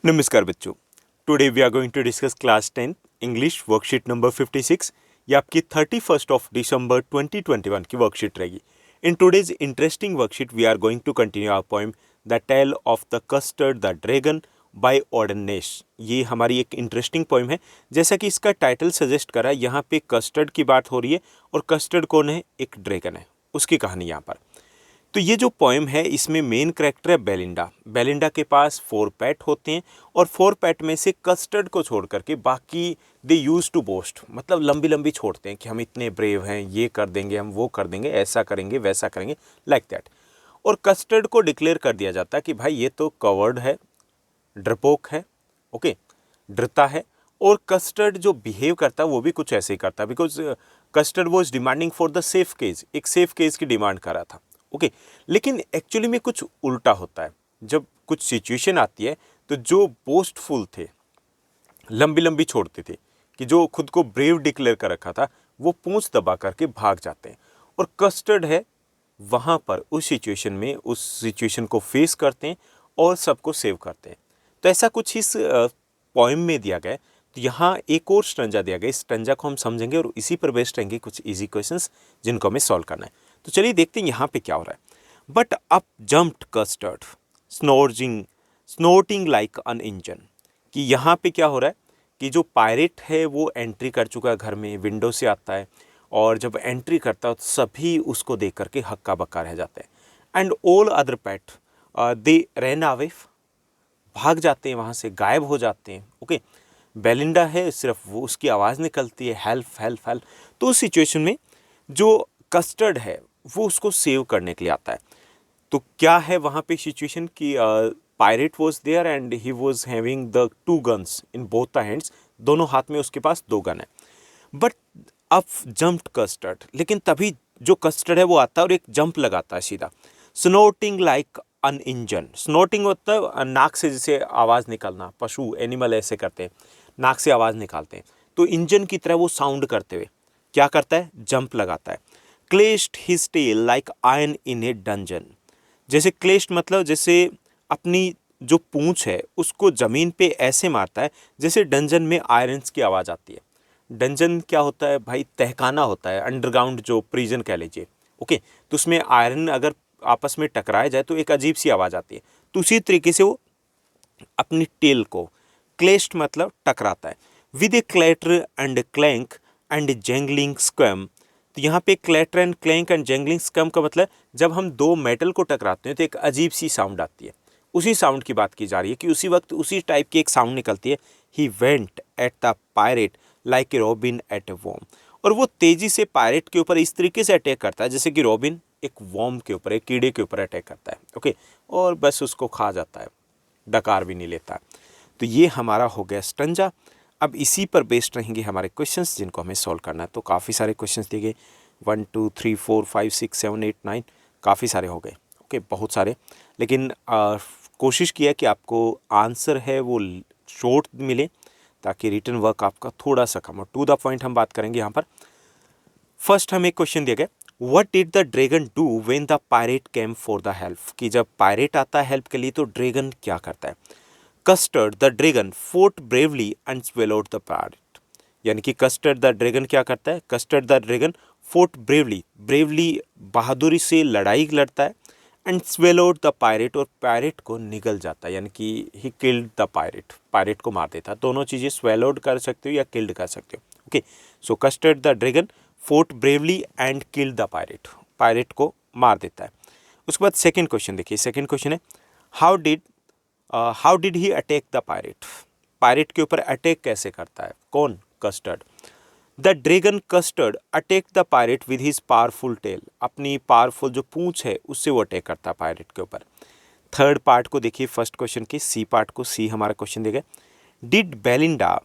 नमस्कार बच्चों। Today we are going to discuss class 10 English worksheet number 56। ये आपकी 31 ऑफ दिसंबर 2021 की वर्कशीट रहेगी। In today's interesting worksheet we are going to continue our poem the tale of the Custard the dragon by Ogden Nash. ये हमारी एक interesting poem है। जैसा कि इसका टाइटल सजेस्ट करा, यहाँ पे कस्टर्ड की बात हो रही है और कस्टर्ड कौन है? एक ड्रैगन है, उसकी कहानी यहाँ पर। तो ये जो पोएम है इसमें मेन कैरेक्टर है बेलिंडा। बेलिंडा के पास 4 पेट होते हैं और 4 पेट में से कस्टर्ड को छोड़ करके बाकी दे यूज टू बोस्ट, मतलब लंबी लंबी छोड़ते हैं कि हम इतने ब्रेव हैं, ये कर देंगे, हम वो कर देंगे, ऐसा करेंगे, वैसा करेंगे, लाइक दैट। और कस्टर्ड को डिक्लेयर कर दिया जाता है कि भाई ये तो कवर्ड है, डरपोक है, ओके, डरता है। और कस्टर्ड जो बिहेव करता है वो भी कुछ ऐसे ही करता है, because Custard was demanding for the safe cage, एक सेफ केज की डिमांड कर रहा था, ओके। लेकिन एक्चुअली में कुछ उल्टा होता है। जब कुछ सिचुएशन आती है तो जो बोस्टफुल थे, लंबी लंबी छोड़ते थे, कि जो खुद को ब्रेव डिक्लेयर कर रखा था, वो पूंछ दबा करके भाग जाते हैं। और कस्टर्ड है वहाँ पर उस सिचुएशन में, उस सिचुएशन को फेस करते हैं और सबको सेव करते हैं। तो ऐसा कुछ इस पोएम में दिया गया है। तो यहाँ एक और स्टंजा दिया गया, इस स्टंजा को हम समझेंगे और इसी पर बेस्ड रहेंगे कुछ इजी क्वेश्चंस जिनको हमें सॉल्व करना है। तो चलिए देखते हैं यहाँ पे क्या हो रहा है। But up jumped Custard snorting like an engine. कि यहाँ पे क्या हो रहा है कि जो पायरेट है वो एंट्री कर चुका है घर में, विंडो से आता है और जब एंट्री करता है तो सभी उसको देख करके हक्का बक्का रह जाते हैं। And all other pet they ran away, भाग जाते हैं वहाँ से, गायब हो जाते हैं, ओके। बेलिंडा है, सिर्फ वो उसकी आवाज़ निकलती है, हेल्प हेल्प हेल्प। तो उस सिचुएशन में जो कस्टर्ड है वो उसको सेव करने के लिए आता है। तो क्या है वहाँ पे सिचुएशन कि pirate was there and he was having the 2 guns in both the hands, दोनों हाथ में उसके पास 2 गन है। बट अब जंप्ड कस्टर्ड, लेकिन तभी जो कस्टर्ड है वो आता है और एक जंप लगाता है सीधा, स्नोटिंग लाइक अन इंजन। स्नोटिंग मतलब नाक से जैसे आवाज़ निकलना, पशु एनिमल ऐसे करते हैं, नाक से आवाज़ निकालते हैं। तो इंजन की तरह वो साउंड करते हुए क्या करता है? जंप लगाता है। Clashed his tail like iron in a dungeon. जैसे क्लेश्ड मतलब जैसे अपनी जो पूंछ है उसको ज़मीन पे ऐसे मारता है जैसे डंजन में आयरन्स की आवाज़ आती है। डंजन क्या होता है भाई? तहखाना होता है, अंडरग्राउंड जो प्रिजन कह लीजिए, ओके। तो उसमें आयरन अगर आपस में टकराया जाए तो एक अजीब सी आवाज़ आती है। तो उसी तरीके से वो अपनी टेल को, क्लेश्ड मतलब टकराता है, with a clatter and clank and jangling squirm. तो यहाँ पे clatter and clank and jangling squirm का मतलब जब हम 2 मेटल को टकराते हैं तो एक अजीब सी साउंड आती है। उसी साउंड की बात की जा रही है कि उसी वक्त उसी टाइप की एक साउंड निकलती है। He went at the pirate like a robin at a worm. और वो तेजी से पायरेट के ऊपर इस तरीके से अटैक करता है जैसे कि रॉबिन एक वॉर्म के ऊपर, एक कीड़े के ऊपर अटैक करता है, ओके। और बस उसको खा जाता है, डकार भी नहीं लेता। तो ये हमारा हो गया स्टंजा। अब इसी पर बेस्ड रहेंगे हमारे क्वेश्चंस जिनको हमें सॉल्व करना है। तो काफ़ी सारे क्वेश्चंस दिए गए, 1 2 3 4 5 6 7 8 9, काफ़ी सारे हो गए, ओके, बहुत सारे। लेकिन कोशिश किया कि आपको आंसर है वो शॉर्ट मिले ताकि रिटन वर्क आपका थोड़ा सा कम हो। टू द पॉइंट हम बात करेंगे यहाँ पर। फर्स्ट हमें क्वेश्चन दिया गया, what did the dragon do when the pirate came for the help. कि जब पायरेट आता है हेल्प के लिए तो ड्रैगन क्या करता है? Custard the dragon fought bravely and swallowed the pirate. यानी कि कस्टर्ड द ड्रैगन क्या करता है? Custard the dragon fought bravely, bravely बहादुरी से लड़ाई लड़ता है, एंड स्वेलोड द पायरेट, और पायरेट को निगल जाता है, यानी कि he killed the pirate, pirate को मार देता है। दोनों चीज़ें स्वेलोड कर सकते हो या किल्ड कर सकते हो, okay. So Custard the dragon fought bravely and killed the pirate, pirate को मार देता है। उसके बाद सेकंड क्वेश्चन देखिए, सेकंड क्वेश्चन है, how did he attack the pirate. Pirate के ऊपर अटैक कैसे करता है कौन? Custard. The dragon Custard attack the pirate with his powerful tail. अपनी पावरफुल जो पूंछ है उससे वो अटैक करता है पायरेट के ऊपर। थर्ड पार्ट को देखिए, फर्स्ट क्वेश्चन के सी पार्ट को, सी हमारा क्वेश्चन देगा, did Belinda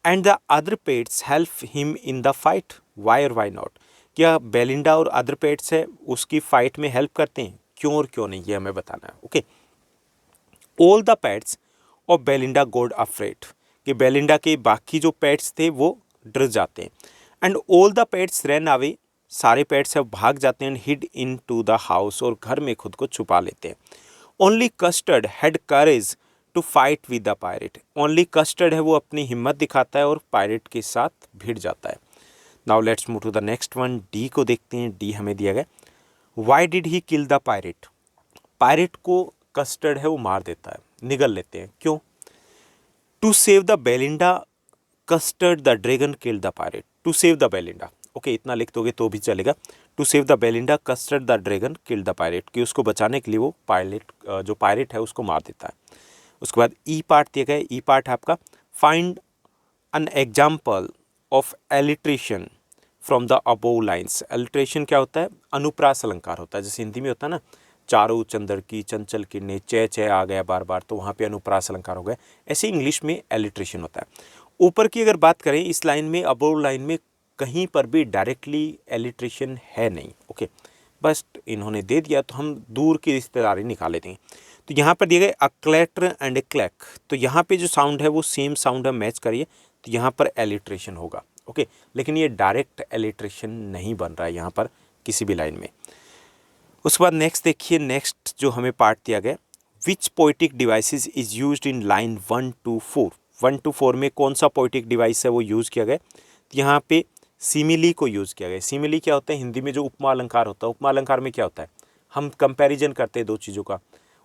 and the other pets help him in the fight, why और वाई नॉट। क्या बेलिंडा और अदर पेट्स है उसकी फाइट में हेल्प करते हैं, क्यों और क्यों नहीं, ये हमें बताना है, ओके। ऑल द पेट्स और बेलिंडा गॉड अफ्रेड। कि बेलिंडा के बाकी जो पेट्स थे वो डर जाते हैं। And all the pets ran away, सारे पेट्स अब भाग जाते हैं, hid into the house, और घर में खुद को छुपा लेते हैं। Only Custard had courage to fight with the pirate. Only Custard है वो अपनी हिम्मत दिखाता है और पायरेट के साथ भिड़ जाता है। Now let's move to the next one, D को देखते हैं। डी हमें दिया गया, why did he kill the pirate. Pirate को कस्टर्ड है वो मार देता है, निगल लेते हैं, क्यों? To save the Belinda Custard the dragon kill the pirate. To save the Belinda, okay इतना लिख दोगे तो भी चलेगा। To save the Belinda Custard the dragon kill the pirate, कि उसको बचाने के लिए वो जो पायरेट है उसको मार देता है। उसके बाद ई पार्ट दिया गया। ई पार्ट है आपका, find an example of alliteration from the above lines. Alliteration क्या होता है? अनुप्रास अलंकार होता है। जैसे हिंदी में होता है ना, चारों चंद्र की चंचल किरणें, चे आ गया बार बार, तो वहाँ पे अनुप्रास अलंकार हो गया। ऐसे इंग्लिश में एलिट्रेशन होता है। ऊपर की अगर बात करें, इस लाइन में, अबोव लाइन में कहीं पर भी डायरेक्टली एलिट्रेशन है नहीं, ओके, बस इन्होंने दे दिया तो हम दूर की रिश्तेदारी निकाले देंगे। तो यहाँ पर दिए गए अ क्लैटर एंड ए क्लैक, तो यहाँ पे जो साउंड है वो सेम साउंड है, मैच करिए, तो यहाँ पर एलिट्रेशन होगा, ओके। लेकिन ये डायरेक्ट एलिट्रेशन नहीं बन रहा है यहाँ पर किसी भी लाइन में। उसके बाद नेक्स्ट देखिए, नेक्स्ट जो हमें पार्ट दिया गया, which poetic devices is used in line 1 to 4। 1 to 4 में कौन सा पोइटिक डिवाइस है वो यूज़ किया गया? तो यहाँ पे सिमिली को यूज़ किया गया। सिमिली क्या होता है? हिंदी में जो उपमा अलंकार होता है, उपमा अलंकार में क्या होता है? हम कंपैरिजन करते हैं दो चीज़ों का,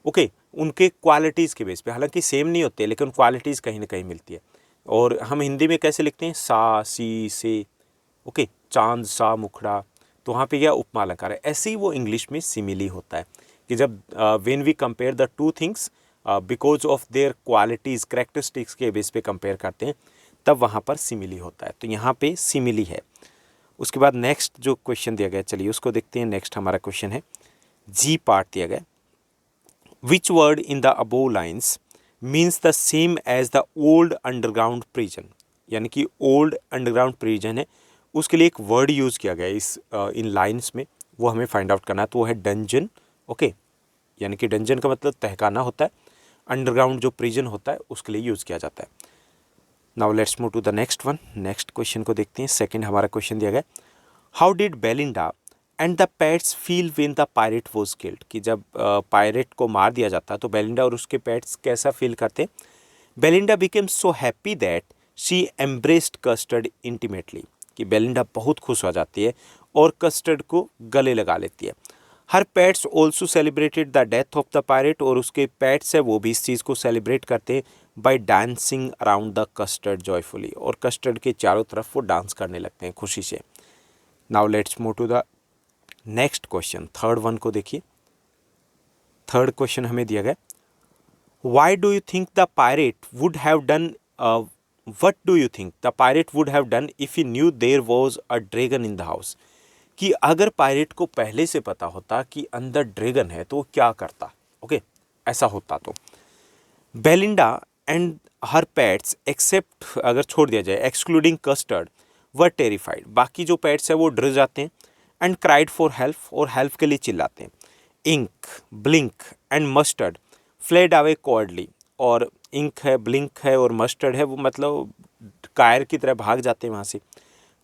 ओके, उनके क्वालिटीज़ के बेस पे, हालांकि सेम नहीं होते लेकिन क्वालिटीज़ कहीं ना कहीं मिलती है। और हम हिंदी में कैसे लिखते हैं? सा, सी, से, ओके, चांद सा मुखड़ा, तो वहाँ पे क्या उपमा अलंकार है। ऐसे ही वो इंग्लिश में सिमिली होता है कि जब when we compare the two things because of their qualities, characteristics के बेस पे कंपेयर करते हैं, तब वहाँ पर सिमिली होता है। तो यहाँ पे सिमिली है। उसके बाद नेक्स्ट जो क्वेश्चन दिया गया, चलिए उसको देखते हैं। नेक्स्ट हमारा क्वेश्चन है, जी पार्ट दिया गया, which word in the above lines means the same as the old underground prison. यानी कि ओल्ड अंडरग्राउंड प्रिजन है, उसके लिए एक वर्ड यूज़ किया गया इस इन लाइन्स में, वो हमें फाइंड आउट करना है। तो वो है डंजन, ओके, यानी कि डंजन का मतलब तहखाना होता है, अंडरग्राउंड जो प्रिजन होता है उसके लिए यूज़ किया जाता है। Now let's move to the next one. Next question को देखते हैं। सेकंड हमारा क्वेश्चन दिया गया, how did Belinda and the pets feel when the pirate was killed. कि जब पायरेट को मार दिया जाता है तो बेलिंडा और उसके पेट्स कैसा फील करते? Belinda became so happy that she embraced custard intimately. कि बेलिंडा बहुत खुश हो जाती है और कस्टर्ड को गले लगा लेती है। Her pets also celebrated the death of the pirate, और उसके पेट्स है वो भी इस चीज़ को सेलिब्रेट करते हैं by dancing around the Custard joyfully, और कस्टर्ड के चारों तरफ वो डांस करने लगते हैं खुशी से। Now let's move to the next question, third one को देखिए। थर्ड क्वेश्चन हमें दिया गया, why do you think the pirate would have done what do you think the pirate would have done if he knew there was a dragon in the house. कि अगर pirate को पहले से पता होता कि अंदर ड्रैगन है तो वो क्या करता, ओके, ऐसा होता तो। Belinda and her pets except, अगर छोड़ दिया जाए, एक्सक्लूडिंग कस्टर्ड, वर टेरिफाइड, बाकी जो पेट्स है वो डर जाते हैं, एंड क्राइड फॉर हेल्प, और हेल्प के लिए चिल्लाते हैं। Ink, Blink and Mustard fled away cowardly, और इंक है, ब्लिंक है और मस्टर्ड है, वो मतलब कायर की तरह भाग जाते हैं वहाँ से।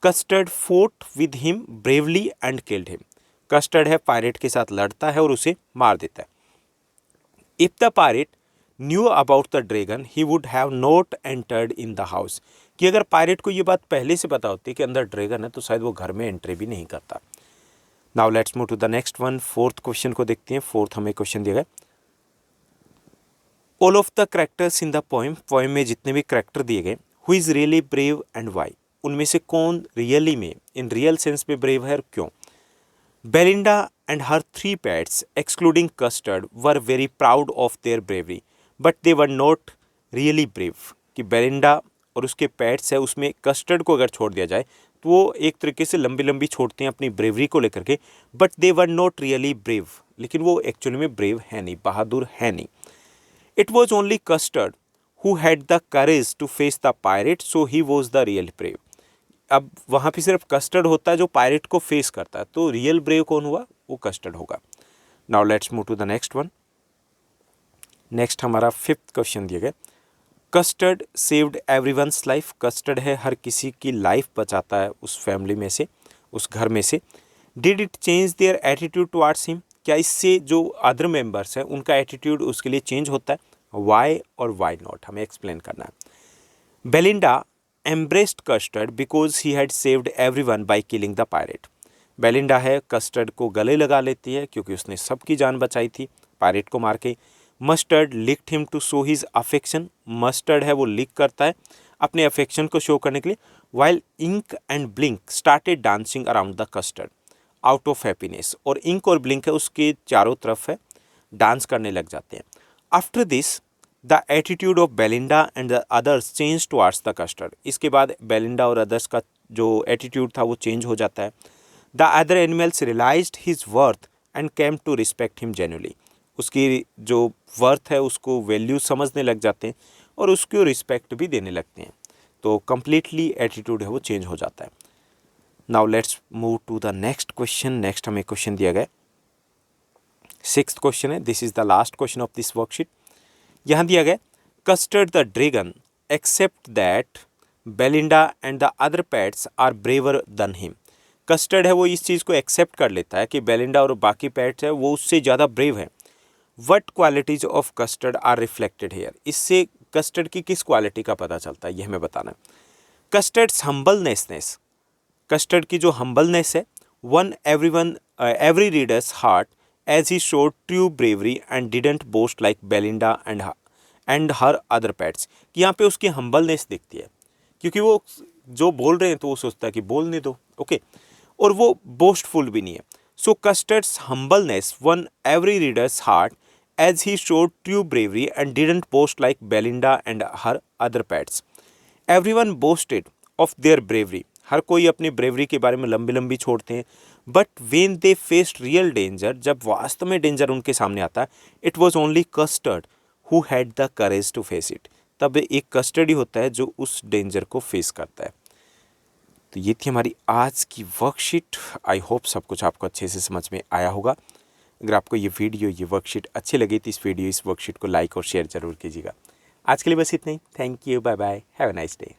Custard fort with him bravely and killed him, custard है पायरेट के साथ लड़ता है और उसे मार देता है। If the pirate knew about the dragon he would have not entered in the house. कि अगर पायरेट को ये बात पहले से पता होती कि अंदर ड्रैगन है तो शायद वो घर में एंट्री भी नहीं करता। Now let's move to the next one. Fourth question को देखते हैं। फोर्थ हमें क्वेश्चन दिया गया, all of the characters in the poem, poem में जितने भी करेक्टर दिए गए, who is really brave and why, उनमें से कौन रियली में, इन रियल सेंस में ब्रेव है और क्यों? Belinda and her 3 pets excluding Custard were very proud of their bravery but they were not really brave. कि बेलिंडा और उसके पेट्स है, उसमें कस्टर्ड को अगर छोड़ दिया जाए तो वो एक तरीके से लंबी लंबी छोड़ते हैं अपनी ब्रेवरी को लेकर के, but they were not really brave, लेकिन वो एक्चुअली में ब्रेव है नहीं, बहादुर है नहीं। It was only Custard who had the courage to face the pirate so he was the real brave. अब वहाँ पे सिर्फ कस्टर्ड होता है जो पायरेट को फेस करता है, तो रियल ब्रेव कौन हुआ? वो कस्टर्ड होगा। Now let's move to the next one. Next हमारा 5th क्वेश्चन दिया गया, Custard saved everyone's life. Custard है हर किसी की लाइफ बचाता है उस फैमिली में से, उस घर में से। Did it change their attitude towards him, क्या इससे जो अदर मेंबर्स हैं उनका एटीट्यूड उसके लिए चेंज होता है? वाई और वाई नॉट, हमें एक्सप्लेन करना है। Belinda embraced custard because he had saved everyone by killing the pirate. Belinda है कस्टर्ड को गले लगा लेती है क्योंकि उसने सबकी जान बचाई थी पायरेट को मार के। Mustard licked him to show his affection. Mustard है वो लिक करता है अपने अफेक्शन को शो करने के लिए। While Ink and Blink started dancing around the Custard out of happiness. और इंक और ब्लिंक है उसके चारों तरफ है डांस करने लग जाते हैं। After this the attitude of Belinda and the others change towards the custard. इसके बाद बेलिंडा और अदर्स का जो एटीट्यूड था वो चेंज हो जाता है। The other animals realised his worth and came to respect him genuinely. उसकी जो वर्थ है उसको वैल्यू समझने लग जाते हैं और उसको रिस्पेक्ट भी देने लगते हैं। तो कंप्लीटली एटीट्यूड है वो चेंज हो जाता है। Now let's move to the next question. Next हमें क्वेश्चन दिया गया 6th क्वेश्चन है। This is the last question of this worksheet. यहाँ दिया गया custard the dragon except that Belinda and the other pets are braver than him. Custard है वो इस चीज़ को एक्सेप्ट कर लेता है कि बेलिंडा और बाकी पेट्स है वो उससे ज़्यादा ब्रेव है। What qualities of Custard are reflected here. इससे कस्टर्ड की किस क्वालिटी का पता चलता है ये हमें बताना है। कस्टर्ड्स हम्बलनेसनेस, कस्टर्ड की जो हम्बलनेस है won every readers heart as he showed true bravery and didn't boast like Belinda and her other pets. कि यहाँ पे उसकी हम्बलनेस दिखती है क्योंकि वो जो बोल रहे हैं तो वो सोचता है कि बोलने दो, ओके, और वो बोस्टफुल भी नहीं है। So Custard's humbleness won every readers heart as he showed true bravery and didn't boast like Belinda and her other pets. Everyone boasted of their bravery. हर कोई अपनी ब्रेवरी के बारे में लंबी लंबी छोड़ते हैं। But when they faced real danger, जब वास्तव में डेंजर उनके सामने आता है, it was only Custard who had the courage to face it. तब एक कस्टर्ड ही होता है जो उस डेंजर को फेस करता है। तो ये थी हमारी आज की वर्कशीट। आई होप सब कुछ आपको अच्छे से समझ में आया होगा। अगर आपको ये वीडियो ये वर्कशीट अच्छी लगी तो इस वर्कशीट को लाइक और शेयर जरूर कीजिएगा। आज के लिए बस इतना ही। Thank you, bye bye, have a nice day.